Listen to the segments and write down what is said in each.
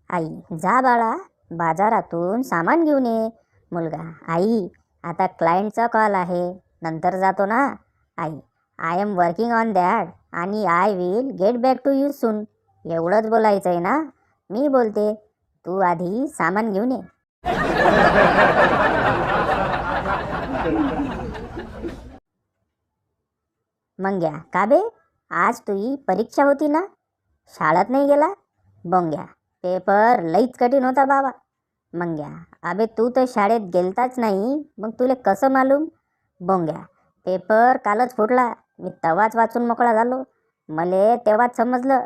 आई, जा बाळा, बाजारातून सामान घेऊन ये. मुलगा, आई, आता क्लायंटचा कॉल आहे, नंतर जातो ना. आई, I am working on that आणि I will get back to you soon. एवढंच बोलायचं आहे ना. मी बोलते, तू आधी सामान घेऊन ये. मंग्या, का बे, आज तुझी परीक्षा होती ना, शाळेत नाही गेला? बोंग्या, पेपर लईच कठीण होता बाबा. मंग्या, अबे तू तर शाळेत गेलताच नाही, मग तुला कसं मालूम? बोंग्या, पेपर कालच फुटला, मी तवाच वाचून मोकळा झालो. मले तेव्हाच समजलं,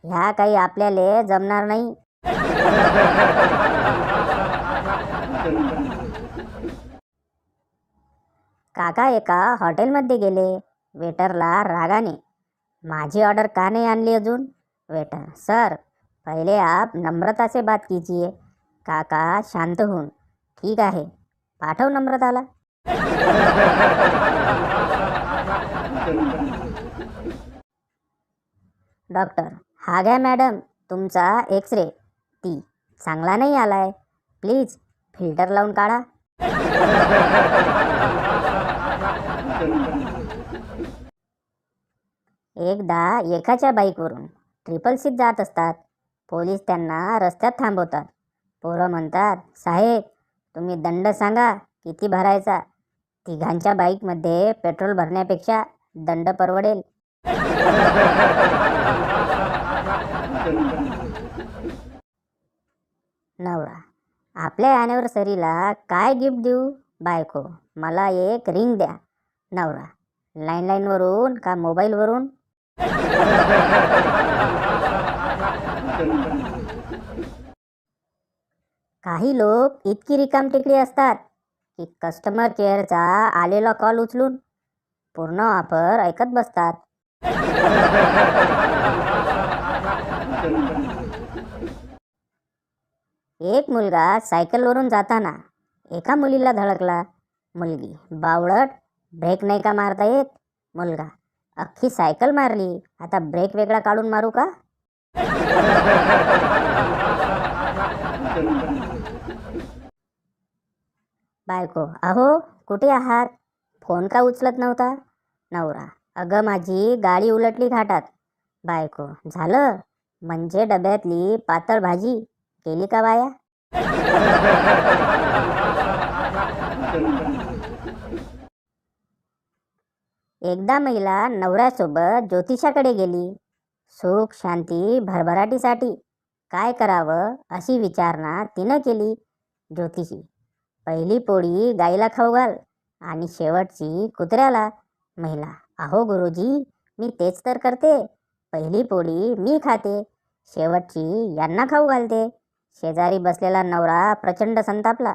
ह्या काही आपल्याला जमणार नाही. काका एका हॉटेलमध्ये गेले. वेटरला रागाने, माझी ऑर्डर का नहीं आणली अजून? वेटर, सर, पहले आप नम्रता से बात कीजिए. काका शांत होऊन, ठीक आहे, पाठव नम्रताला. डॉक्टर, हा घ्या मॅडम तुमचा एक्स-रे. ती, चांगला नाही आलाय, प्लीज फिल्टर लावून काढा. एकदा एकाच्या बाईकवरून ट्रिपल सीट जात असतात. पोलीस त्यांना रस्त्यात थांबवतात. पोरं म्हणतात, साहेब तुम्ही दंड सांगा किती भरायचा. तिघांच्या बाईकमध्ये पेट्रोल भरण्यापेक्षा दंड परवडेल. नवरा, आपल्या ॲनिव्हर्सरीला काय गिफ्ट देऊ? बायको, मला एक रिंग द्या. नवरा, लँडलाईनवरून का मोबाईलवरून? काही लोक इतकी रिकामटेकडी असतात की कस्टमर केअरचा आलेला कॉल उचलून पूर्ण ऑफर ऐकत बसतात. एक मुलगा सायकलवरून जाताना एका मुलीला धडकला. मुलगी, बावळट, ब्रेक नाही का मारता येत? मुलगा, अख्खी सायकल मारली, आता ब्रेक वेगळा काढून मारू का? बायको, अहो कुठे आहात? फोन का उचलत नव्हता? नवरा, अगं माझी गाडी उलटली घाटात. बायको, झालं म्हणजे डब्यातली पातळ भाजी केली का बाया? एकदा महिला नवऱ्यासोबत ज्योतिषाकडे गेली. सुख शांती भरभराटीसाठी काय करावं अशी विचारणा तिनं केली. ज्योतिषी, पहिली पोळी गाईला खाऊ घाल आणि शेवटची कुत्र्याला. महिला, अहो गुरुजी, मी तेच तर करते. पहिली पोळी मी खाते, शेवटची यांना खाऊ घालते. शेजारी बसलेला नवरा प्रचंड संतापला.